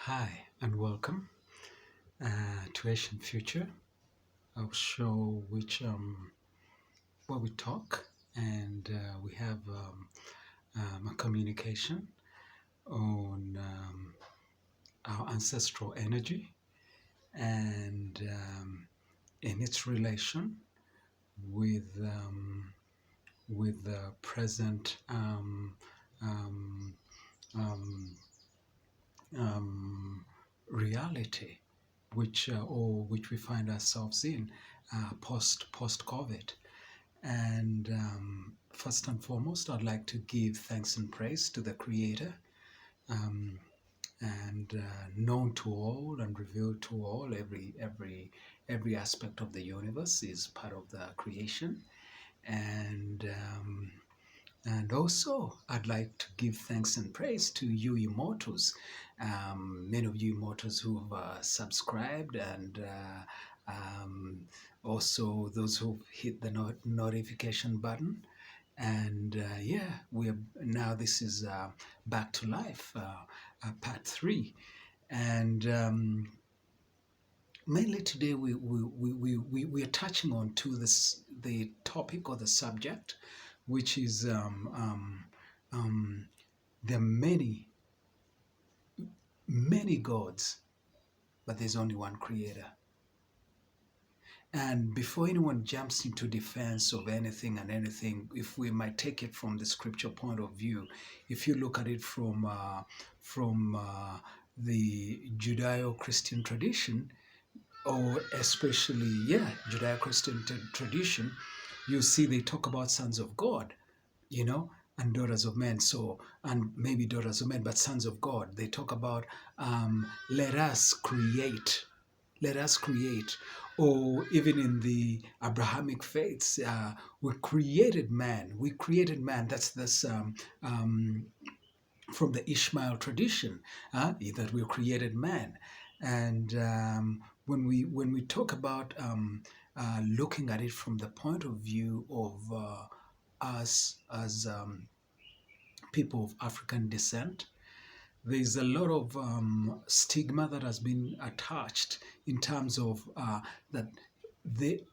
Hi and welcome to Asian Future, our show where we talk and we have a communication on our ancestral energy and in its relation with the present um, um, um, reality which we find ourselves in post COVID. And first and foremost, I'd like to give thanks and praise to the Creator, um, and known to all and revealed to all. Every aspect of the universe is part of the creation, and also, I'd like to give thanks and praise to you immortals, many of you immortals who've subscribed, and also those who've hit the notification button. And yeah, we're now, this is Back to Life, part 3. And mainly today we are touching on to the topic or the subject, which is there are many gods, but there's only one creator. And before anyone jumps into defense of anything and anything, if we might take it from the scripture point of view, if you look at it from the Judeo-Christian tradition, or especially, Judeo-Christian tradition, you see they talk about sons of God, and daughters of men. So, and maybe daughters of men, but sons of God. They talk about let us create, let us create. Or even in the Abrahamic faiths, we created man. We created man. That's from the Ishmael tradition, that we created man. And when we talk about looking at it from the point of view of us as people of African descent, there's a lot of stigma that has been attached in terms of that they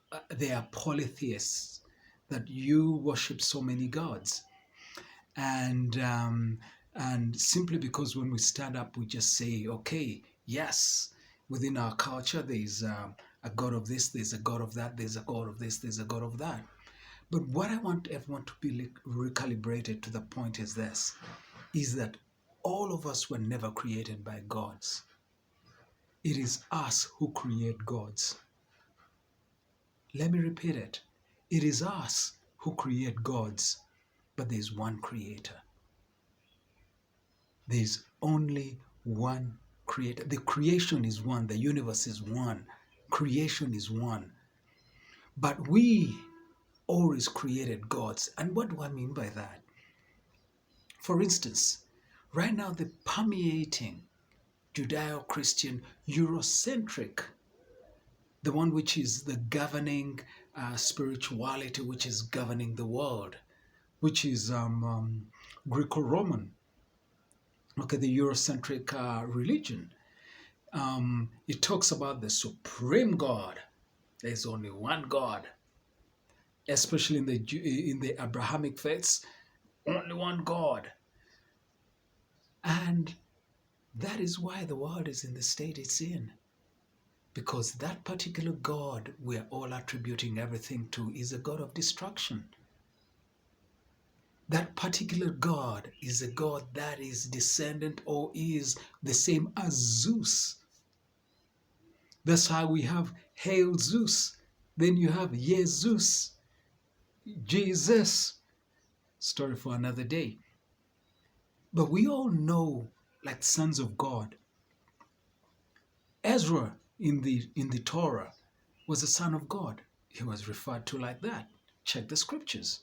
are polytheists, that you worship so many gods. And simply because when we stand up, we just say, okay, yes, within our culture, there's a god of this, there's a god of that, there's a god of this, there's a god of that. But what I want everyone to be recalibrated to the point is this, is that all of us were never created by gods. It is us who create gods. Let me repeat it. It is us who create gods, but there's one creator. There's only one creator. The creation is one. The universe is one. Creation is one. But we always created gods. And what do I mean by that? For instance, right now the permeating Judeo-Christian Eurocentric, the one which is the governing spirituality, which is governing the world, which is Greco-Roman, okay, the Eurocentric religion. It talks about the supreme God. There's only one God, especially in the Abrahamic faiths, only one God. And that is why the world is in the state it's in. Because that particular God we're all attributing everything to is a God of destruction. That particular God is a God that is descendant or is the same as Zeus. That's how we have Hail Zeus. Then you have Jesus, Jesus. Story for another day. But we all know, like sons of God, Ezra in the Torah was a son of God. He was referred to like that. Check the scriptures.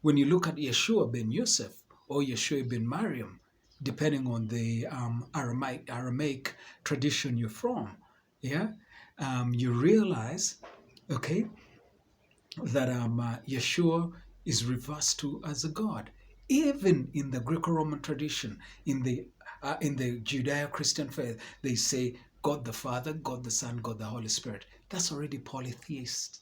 When you look at Yeshua ben Yosef or Yeshua ben Mariam, depending on the Aramaic tradition you're from, you realize, okay, that Yeshua is reversed to as a God. Even in the Greco-Roman tradition, in the in the Judeo-Christian faith, they say God the Father, God the Son, God the Holy Spirit. That's already polytheist.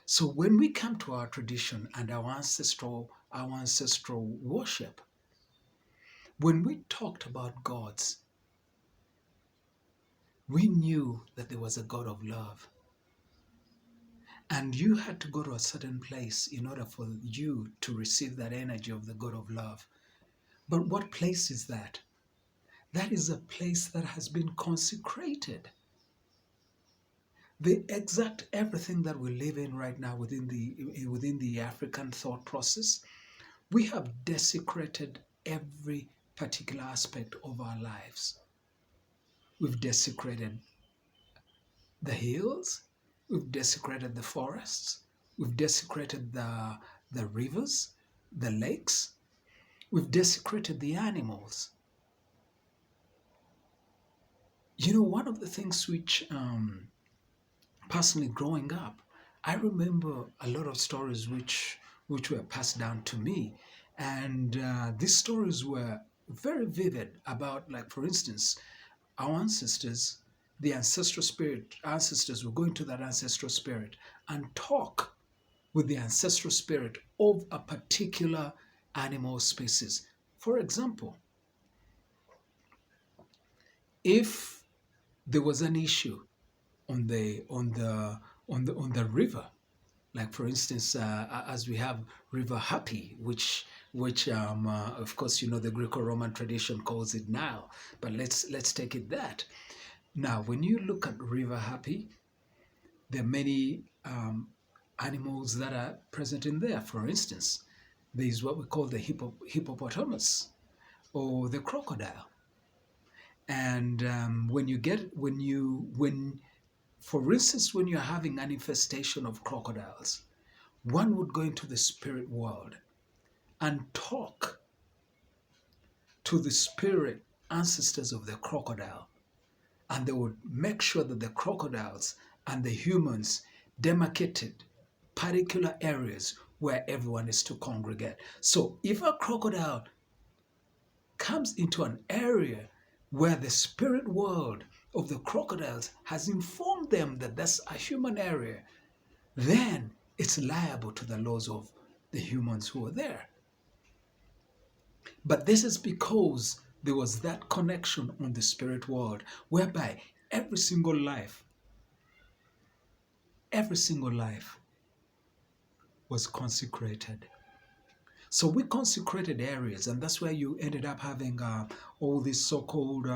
So when we come to our tradition and our ancestral worship, when we talked about gods, we knew that there was a God of love. And you had to go to a certain place in order for you to receive that energy of the God of love. But what place is that? That is a place that has been consecrated. The exact everything that we live in right now within the African thought process, we have desecrated every particular aspect of our lives. We've desecrated the hills, we've desecrated the forests, we've desecrated the rivers, the lakes, we've desecrated the animals. You know, one of the things which personally growing up, I remember a lot of stories which were passed down to me, and these stories were very vivid about, like, for instance, our ancestors, the ancestral spirit, ancestors will go into that ancestral spirit and talk with the ancestral spirit of a particular animal species. For example, if there was an issue on the river, like for instance, as we have River Happy, which of course, you know, the Greco-Roman tradition calls it now, but let's take it that. Now, when you look at River Happy, there are many animals that are present in there. For instance, there is what we call the hippopotamus or the crocodile. And for instance, when you're having an infestation of crocodiles, one would go into the spirit world and talk to the spirit ancestors of the crocodile, and they would make sure that the crocodiles and the humans demarcated particular areas where everyone is to congregate. So if a crocodile comes into an area where the spirit world of the crocodiles has informed them that that's a human area, then it's liable to the laws of the humans who are there. But this is because there was that connection on the spirit world whereby every single life was consecrated. So we consecrated areas, and that's where you ended up having all these so-called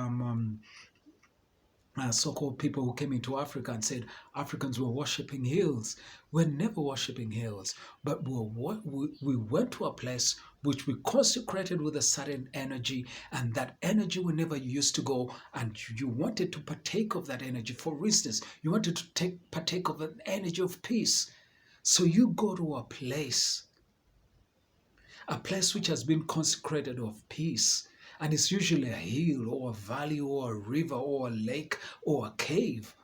people who came into Africa and said Africans were worshipping hills. We're never worshipping hills, but we went to a place which we consecrated with a certain energy, and that energy whenever you used to go and you wanted to partake of that energy, for instance, you wanted to partake of an energy of peace, so you go to a place which has been consecrated of peace. And it's usually a hill or a valley or a river or a lake or a cave.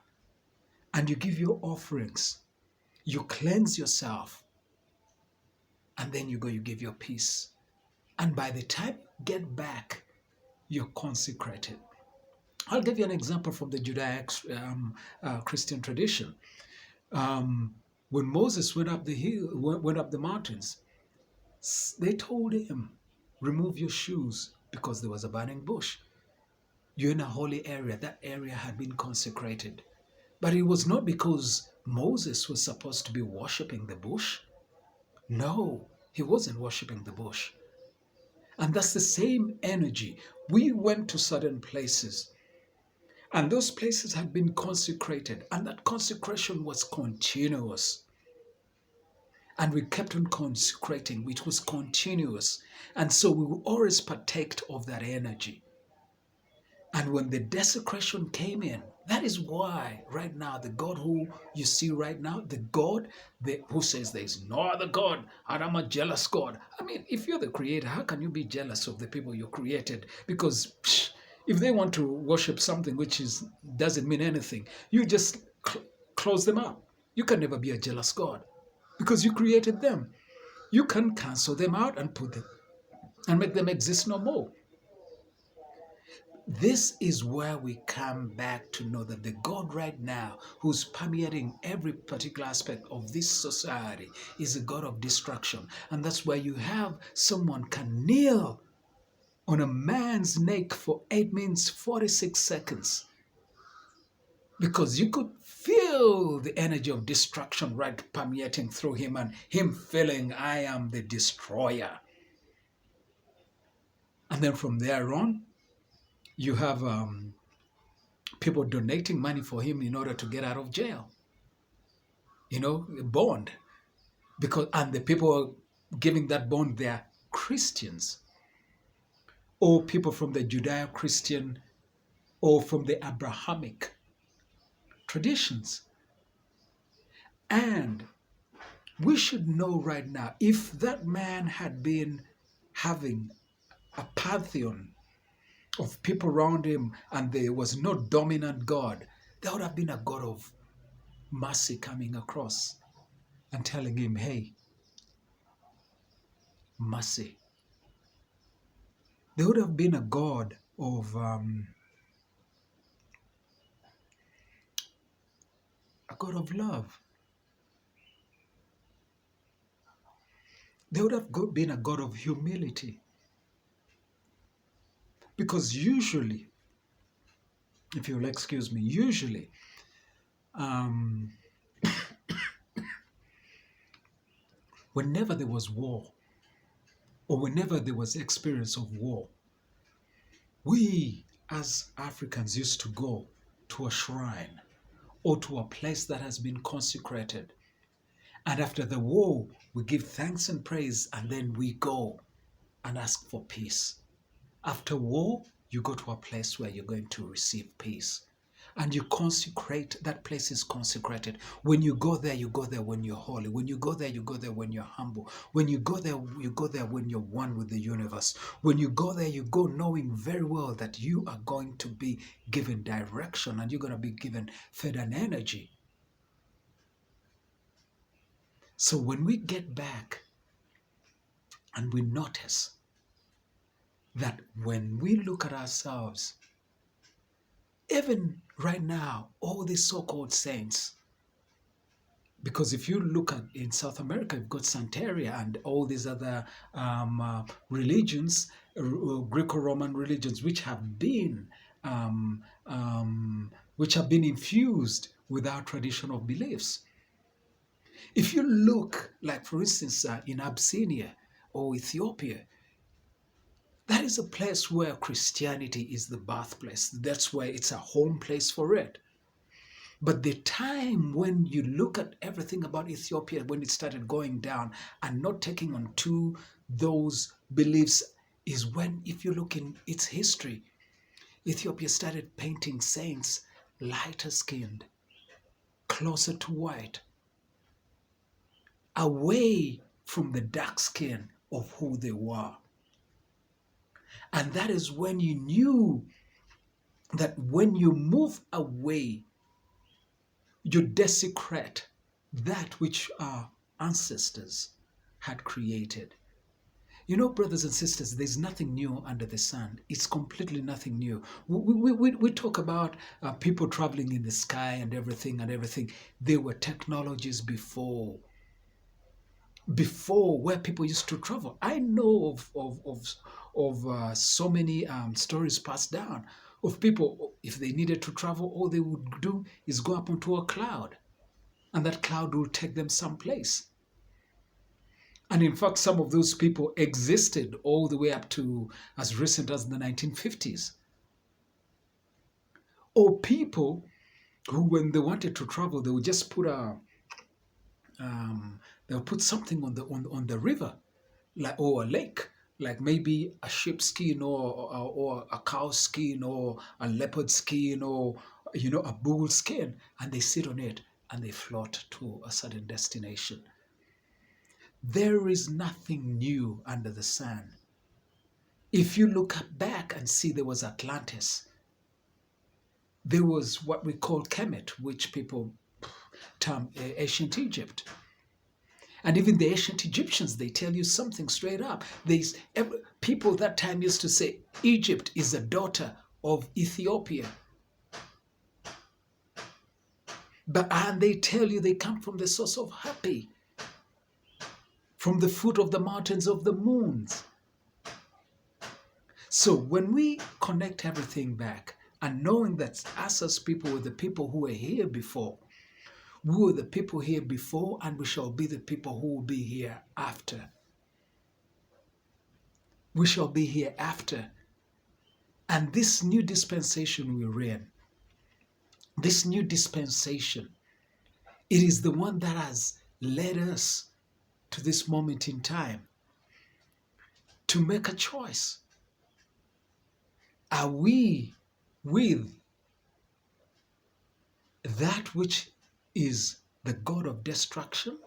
And you give your offerings. You cleanse yourself. And then you give your peace. And by the time you get back, you're consecrated. I'll give you an example from the Judaic Christian tradition. When Moses went up the mountains, they told him, remove your shoes, because there was a burning bush. You're in a holy area. That area had been consecrated. But it was not because Moses was supposed to be worshipping the bush. No, he wasn't worshipping the bush. And that's the same energy. We went to certain places, and those places had been consecrated, and that consecration was continuous. And we kept on consecrating, which was continuous. And so we always partaked of that energy. And when the desecration came in, that is why right now, the God who you see right now, the God who says there is no other God, and I'm a jealous God. I mean, if you're the creator, how can you be jealous of the people you created? Because if they want to worship something which doesn't mean anything, you just close them up. You can never be a jealous God, because you created them. You can cancel them out and put them and make them exist no more. this is where we come back to know that the God right now, who's permeating every particular aspect of this society, is a God of destruction. And that's why you have someone can kneel on a man's neck for 8 minutes 46 seconds, because you could feel the energy of destruction right permeating through him, and him feeling, I am the destroyer. And then from there on, you have people donating money for him in order to get out of jail, bond. And the people giving that bond, they're Christians, or people from the Judeo-Christian or from the Abrahamic traditions. And we should know right now, if that man had been having a pantheon of people around him and there was no dominant God, there would have been a God of mercy coming across and telling him, hey, mercy. There would have been a God of love. There would have been a God of humility. Because usually, if you'll excuse me, usually whenever there was war, or whenever there was experience of war, we as Africans used to go to a shrine or to a place that has been consecrated. And after the war, we give thanks and praise, and then we go and ask for peace. After war, you go to a place where you're going to receive peace. And you consecrate, that place is consecrated. When you go there when you're holy. When you go there, you go there when you're humble. When you go there when you're one with the universe. When you go there, you go knowing very well that you are going to be given direction and you're going to be given fed an energy. So when we get back and we notice that when we look at ourselves, even right now, all these so-called saints, because if you look at in South America, you've got Santeria and all these other religions, Greco-Roman religions, which have been infused with our traditional beliefs. If you look, like for instance, in Abyssinia or Ethiopia, that is a place where Christianity is the birthplace. That's where it's a home place for it. But the time when you look at everything about Ethiopia, when it started going down and not taking on to those beliefs, is when, if you look in its history, Ethiopia started painting saints lighter skinned, closer to white, away from the dark skin of who they were. And that is when you knew that when you move away, you desecrate that which our ancestors had created. You know, brothers and sisters, there's nothing new under the sun. It's completely nothing new. We talk about people traveling in the sky and everything. There were technologies before where people used to travel. I know of so many stories passed down of people, if they needed to travel, all they would do is go up onto a cloud, and that cloud will take them someplace. And in fact, some of those people existed all the way up to as recent as the 1950s. Or people who, when they wanted to travel, they would just put they'll put something on the river, or a lake, like maybe a sheep skin or a cow skin or a leopard skin or a bull skin, and they sit on it and they float to a certain destination. There is nothing new under the sun. If you look back and see, there was Atlantis. There was what we call Kemet, which people term ancient Egypt. And even the ancient Egyptians, they tell you something straight up. People that time used to say Egypt is a daughter of Ethiopia. And they tell you they come from the source of Hapi, from the foot of the mountains of the moons. So when we connect everything back, and knowing that us as people were the people who were here before, we were the people here before, and we shall be the people who will be here after. We shall be here after. And this new dispensation we're in, this new dispensation, it is the one that has led us to this moment in time to make a choice. Are we with that which is the God of destruction?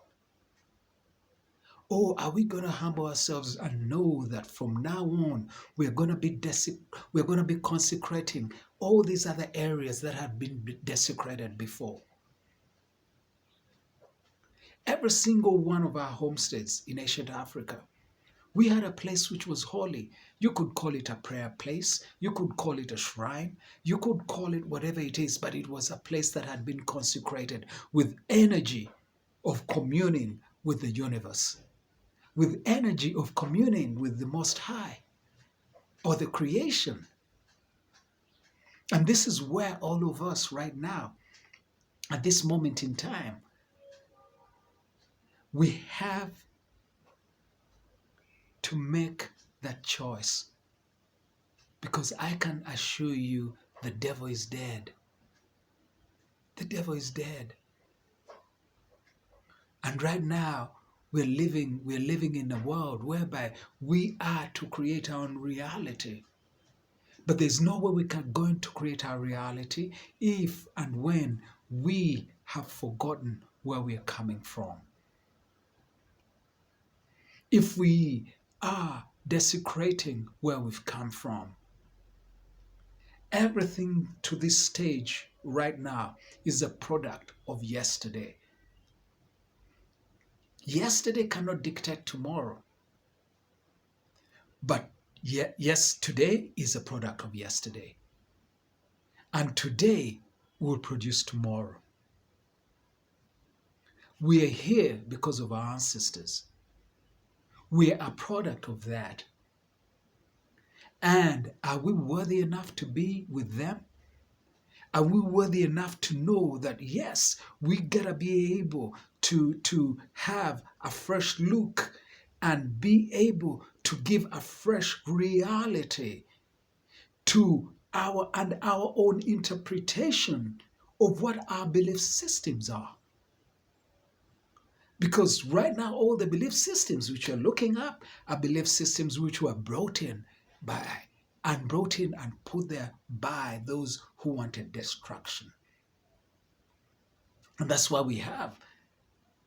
Or are we going to humble ourselves and know that from now on we're going to be consecrating all these other areas that have been desecrated before? Every single one of our homesteads in ancient Africa, we had a place which was holy. You could call it a prayer place. You could call it a shrine. You could call it whatever it is, but it was a place that had been consecrated with energy of communing with the universe, with energy of communing with the Most High or the creation. And this is where all of us right now, at this moment in time, we have to make that choice. Because I can assure you the devil is dead. The devil is dead. And right now, we're living in a world whereby we are to create our own reality. But there's no way we can go to create our reality if and when we have forgotten where we are coming from. If we are desecrating where we've come from. Everything to this stage right now is a product of yesterday. Yesterday cannot dictate tomorrow. But yes, today is a product of yesterday. And today will produce tomorrow. We are here because of our ancestors. We are a product of that. And are we worthy enough to be with them? Are we worthy enough to know that, yes, we gotta be able to have a fresh look and be able to give a fresh reality to our own interpretation of what our belief systems are? Because right now, all the belief systems which you're looking up are belief systems which were brought in and put there by those who wanted destruction. And that's why we have,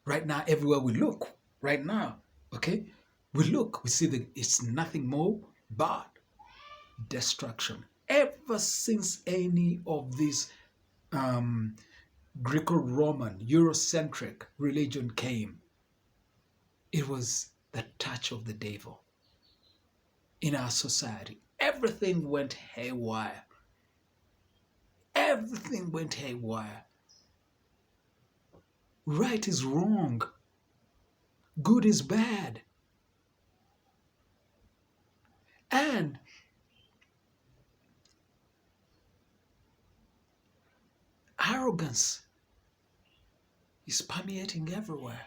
right now, everywhere we look, right now, okay, we see that it's nothing more but destruction. Ever since any of these Greco-Roman, Eurocentric religion came, it was the touch of the devil in our society. Everything went haywire. Everything went haywire. Right is wrong. Good is bad. And arrogance is permeating everywhere.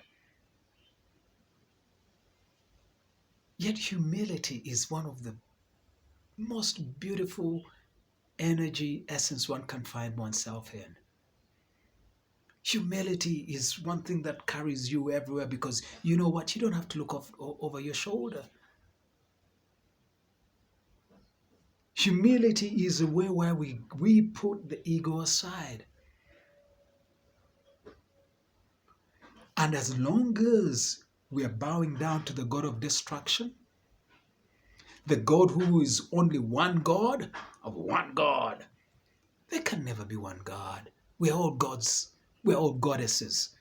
Yet humility is one of the most beautiful energy essence one can find oneself in. Humility is one thing that carries you everywhere, because you know what? You don't have to look over your shoulder. Humility is a way where we put the ego aside. And as long as we are bowing down to the God of destruction, the God who is only one God of one God, there can never be one God. We're all gods. We're all goddesses.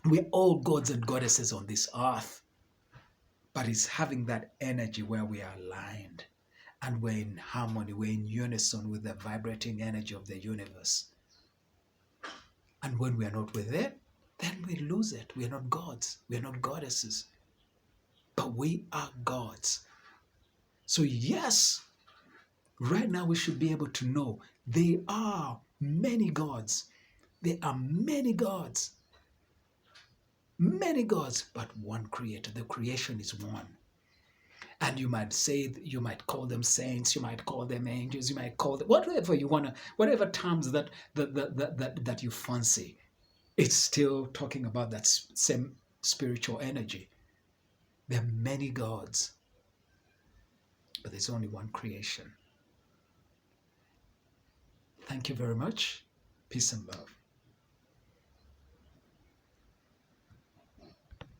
We're all gods and goddesses on this earth. But it's having that energy where we are aligned. And we're in harmony, we're in unison with the vibrating energy of the universe. And when we are not with it, then we lose it. We are not gods. We are not goddesses. But we are gods. So yes, right now we should be able to know there are many gods. There are many gods. Many gods, but one creator. The creation is one. And you might say, you might call them saints, you might call them angels, you might call them whatever you want to, whatever terms that you fancy. It's still talking about that same spiritual energy. There are many gods, but there's only one creation. Thank you very much. Peace and love.